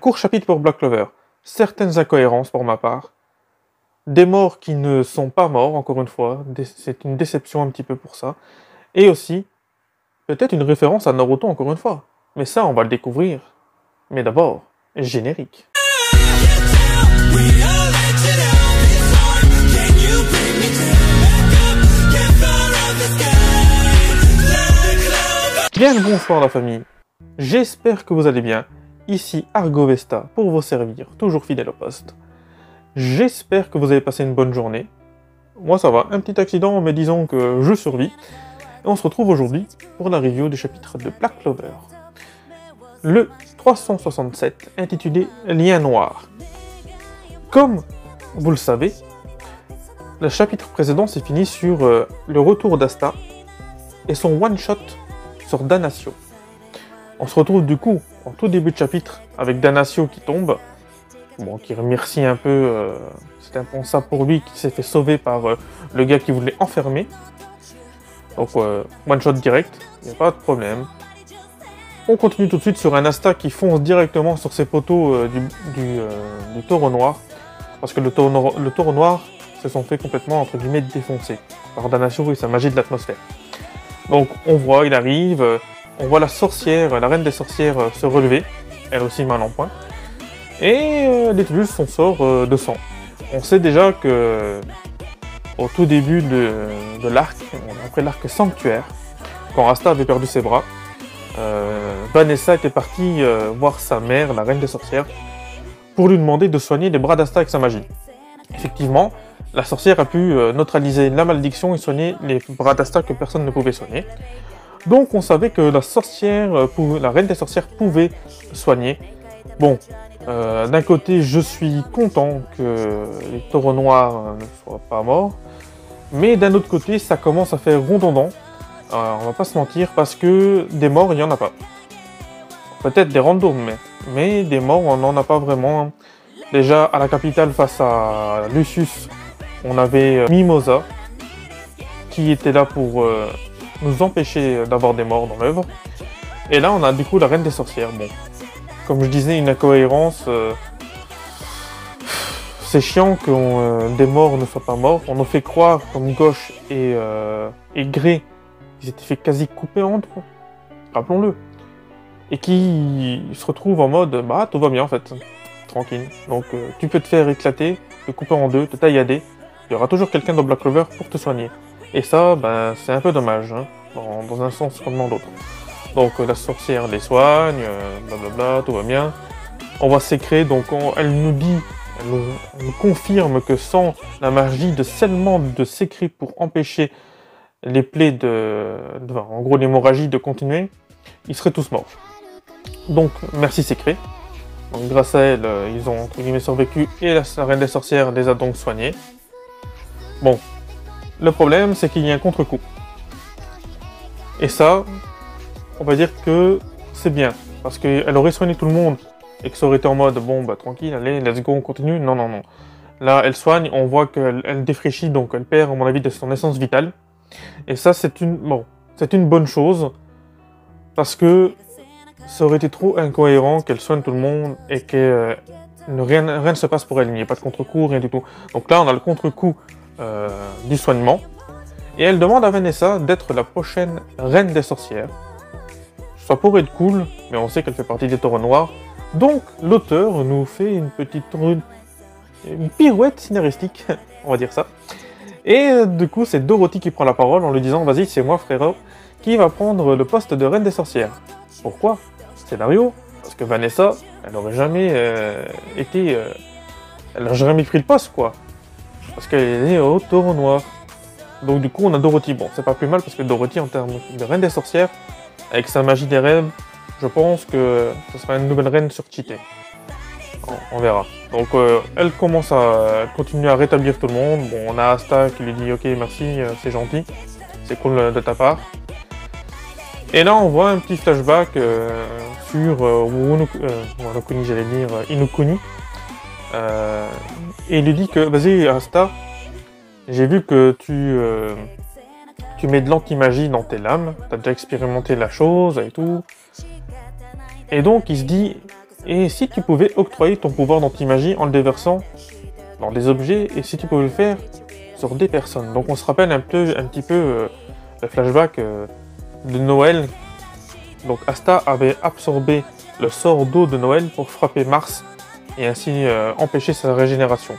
court chapitre pour Black Clover. Certaines incohérences pour ma part. Des morts qui ne sont pas morts, encore une fois. C'est une déception un petit peu pour ça. Et aussi, peut-être une référence à Naruto, encore une fois. Mais ça, on va le découvrir. Mais d'abord, générique. Bien le bonsoir la famille. J'espère que vous allez bien. Ici Argo Vesta pour vous servir, toujours fidèle au poste. J'espère que vous avez passé une bonne journée. Moi ça va, un petit accident, mais disons que je survis. Et on se retrouve aujourd'hui pour la review du chapitre de Black Clover. Le 367, intitulé Lien Noir. Comme vous le savez, le chapitre précédent s'est fini sur le retour d'Asta et son one-shot sur Danasio. On se retrouve du coup en tout début de chapitre avec Danasio qui tombe, bon, qui remercie un peu, c'est impensable pour lui, qui s'est fait sauver par le gars qui voulait enfermer. Donc one shot direct, il n'y a pas de problème. On continue tout de suite sur un Asta qui fonce directement sur ses poteaux du taureau noir, parce que le taureau noir se sont fait complètement entre guillemets défoncer par Danasio et sa magie de l'atmosphère. Donc on voit, il arrive, on voit la sorcière, la reine des sorcières se relever, elle aussi mal en point, et elle utilise son sort de sang. On sait déjà que au tout début de l'arc, après l'arc sanctuaire, quand Asta avait perdu ses bras, Vanessa était partie voir sa mère, la reine des sorcières, pour lui demander de soigner les bras d'Asta avec sa magie. Effectivement, la sorcière a pu neutraliser la malédiction et soigner les bras d'Asta que personne ne pouvait soigner. Donc on savait que la sorcière, la reine des sorcières pouvait soigner. Bon, d'un côté je suis content que les taureaux noirs ne soient pas morts, mais d'un autre côté ça commence à faire redondant, on va pas se mentir, parce que des morts il n'y en a pas. Peut-être des randoms, mais des morts on n'en a pas vraiment. Déjà à la capitale face à Lucius, on avait Mimosa qui était là pour nous empêcher d'avoir des morts dans l'œuvre. Et là on a du coup la reine des sorcières. Bon, comme je disais, une incohérence. C'est chiant que des morts ne soient pas morts. On nous fait croire comme Gauche et Grey, ils étaient fait quasi couper en deux, rappelons-le. Et qui se retrouvent en mode bah tout va bien en fait, tranquille. Donc tu peux te faire éclater, te couper en deux, te taillader. Il y aura toujours quelqu'un dans Black Clover pour te soigner. Et ça, ben, c'est un peu dommage, hein, dans un sens comme dans l'autre. Donc la sorcière les soigne, blablabla, tout va bien. On va s'écréer, donc elle nous dit, elle nous confirme que sans la magie de scellement de Sécré pour empêcher les plaies en gros l'hémorragie de continuer, ils seraient tous morts. Donc merci Sécré. Donc grâce à elle, ils ont entre guillemets survécu et la reine des sorcières les a donc soignés. Bon, le problème c'est qu'il y a un contre-coup. Et ça, on va dire que c'est bien, parce qu'elle aurait soigné tout le monde et que ça aurait été en mode bon bah tranquille, allez, let's go, on continue. Non, non, non. Là, elle soigne, on voit qu'elle défraîchit, donc elle perd, à mon avis, de son essence vitale. Et ça, c'est une bonne chose, parce que ça aurait été trop incohérent qu'elle soigne tout le monde et que rien ne se passe pour elle, il n'y a pas de contre-coup, rien du tout. Donc là, on a le contre-coup du soignement. Et elle demande à Vanessa d'être la prochaine reine des sorcières. Ça pourrait être cool, mais on sait qu'elle fait partie des taureaux noirs. Donc l'auteur nous fait une pirouette scénaristique, on va dire ça. Et du coup, c'est Dorothy qui prend la parole en lui disant « Vas-y, c'est moi, frérot, qui va prendre le poste de reine des sorcières. » Pourquoi? Scénario, parce que Vanessa, elle n'aurait jamais elle n'aurait jamais pris le poste, quoi. Parce qu'elle est née au taureau noir. Donc du coup, on a Dorothy. Bon, c'est pas plus mal, parce que Dorothy, en termes de reine des sorcières, avec sa magie des rêves, je pense que ce sera une nouvelle reine surcheatée. On verra. Donc elle continue à rétablir tout le monde. Bon, on a Asta qui lui dit ok merci, c'est gentil, c'est cool de ta part. Et là on voit un petit flashback sur Wano-kuni, j'allais dire Inokuni. Et il lui dit que vas-y Asta, j'ai vu que tu mets de l'anti-magie dans tes lames, t'as déjà expérimenté la chose et tout. Et donc il se dit, Et si tu pouvais octroyer ton pouvoir d'anti-magie en le déversant dans des objets, et si tu pouvais le faire sur des personnes. Donc on se rappelle un petit peu le flashback de Noël. Donc Asta avait absorbé le sort d'eau de Noël pour frapper Mars et ainsi empêcher sa régénération.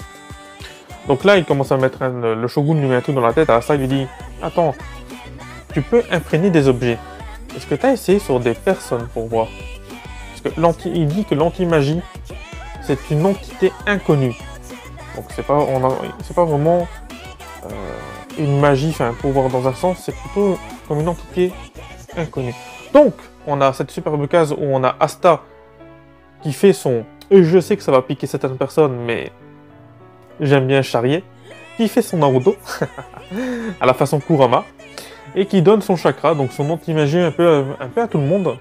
Donc là il commence à mettre le shogun lui met un truc dans la tête, à Asta il lui dit « Attends, tu peux imprégner des objets. Est-ce que tu as essayé sur des personnes pour voir ?» Parce que il dit que l'anti-magie c'est une entité inconnue. Donc c'est pas vraiment une magie, enfin un pouvoir dans un sens, c'est plutôt comme une entité inconnue. Donc on a cette superbe case où on a Asta qui fait son « je sais que ça va piquer certaines personnes, mais j'aime bien charrier », qui fait son Naruto, à la façon Kurama, et qui donne son chakra, donc son anti-magie un peu à tout le monde.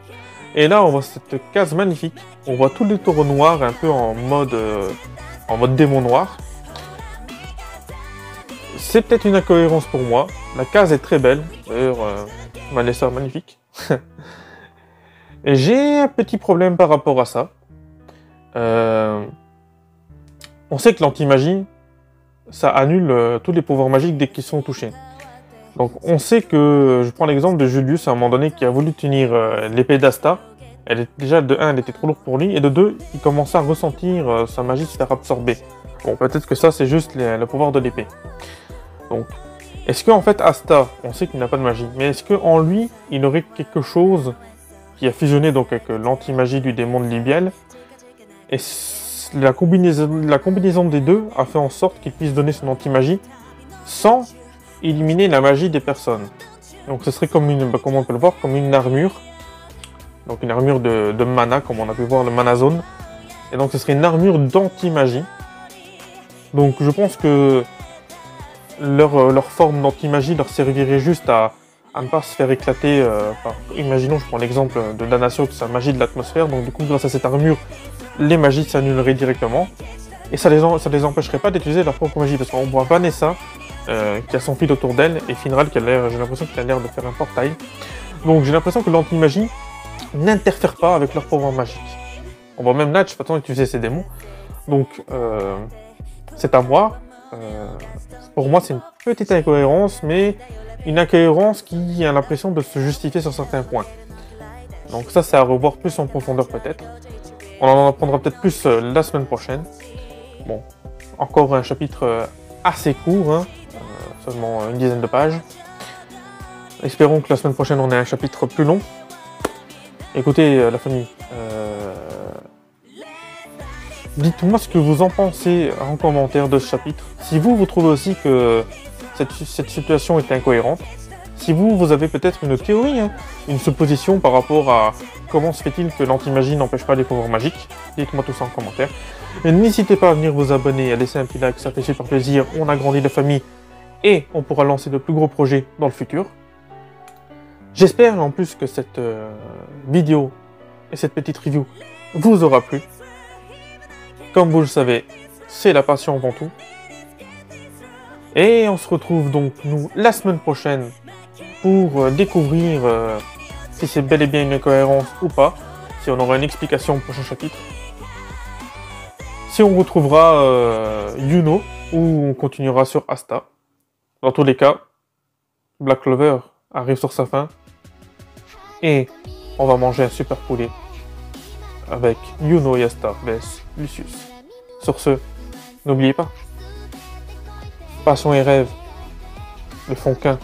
Et là on voit cette case magnifique, on voit tous les taureaux noirs un peu en mode démon noir. C'est peut-être une incohérence pour moi, la case est très belle, d'ailleurs Vanessa magnifique. Et j'ai un petit problème par rapport à ça. On sait que l'anti-magie, ça annule tous les pouvoirs magiques dès qu'ils sont touchés. Donc on sait que, je prends l'exemple de Julius à un moment donné qui a voulu tenir l'épée d'Asta. Déjà de 1, elle était trop lourde pour lui, et de 2, il commençait à ressentir sa magie se faire absorber. Bon, peut-être que ça c'est juste le pouvoir de l'épée. Donc, est-ce qu'en fait Asta, on sait qu'il n'a pas de magie, mais est-ce qu'en lui, il aurait quelque chose qui a fusionné donc avec l'anti-magie du démon de Libiel, et la combinaison des deux a fait en sorte qu'il puisse donner son anti-magie sans éliminer la magie des personnes. Donc ce serait comme comme on peut le voir, comme une armure. Donc une armure de mana, comme on a pu voir le Mana Zone. Et donc ce serait une armure d'anti-magie. Donc je pense que leur forme d'anti-magie leur servirait juste à ne pas se faire éclater imaginons, je prends l'exemple de Danasio, que c'est la magie de l'atmosphère. Donc du coup, grâce à cette armure, les magies s'annuleraient directement. Et ça les empêcherait pas d'utiliser leur propre magie. Parce qu'on voit Vanessa, qui a son fil autour d'elle, et Finral, j'ai l'impression qu'il a l'air de faire un portail. Donc j'ai l'impression que l'anti-magie n'interfère pas avec leur pouvoir magique. On voit même Natch, façon utiliser ses démons. Donc c'est à voir. Pour moi, c'est une petite incohérence, mais une incohérence qui a l'impression de se justifier sur certains points. Donc ça, c'est à revoir plus en profondeur peut-être. On en apprendra peut-être plus la semaine prochaine. Bon, encore un chapitre assez court, hein, seulement une dizaine de pages. Espérons que la semaine prochaine, on ait un chapitre plus long. Écoutez, la famille, dites-moi ce que vous en pensez en commentaire de ce chapitre. Si vous trouvez aussi que cette situation est incohérente, si vous avez peut-être une théorie, hein, une supposition par rapport à comment se fait-il que l'anti-magie n'empêche pas les pouvoirs magiques, dites-moi tout ça en commentaire. Et n'hésitez pas à venir vous abonner, à laisser un petit like, ça fait super plaisir, on agrandit la famille et on pourra lancer de plus gros projets dans le futur. J'espère en plus que cette vidéo et cette petite review vous aura plu. Comme vous le savez, c'est la passion avant tout. Et on se retrouve donc, nous, la semaine prochaine pour découvrir si c'est bel et bien une incohérence ou pas, si on aura une explication au prochain chapitre. Si on retrouvera Yuno, ou on continuera sur Asta. Dans tous les cas, Black Clover arrive sur sa fin. Et on va manger un super poulet avec Yuno et Asta vs Lucius. Sur ce, n'oubliez pas, passion et rêve ne font qu'un.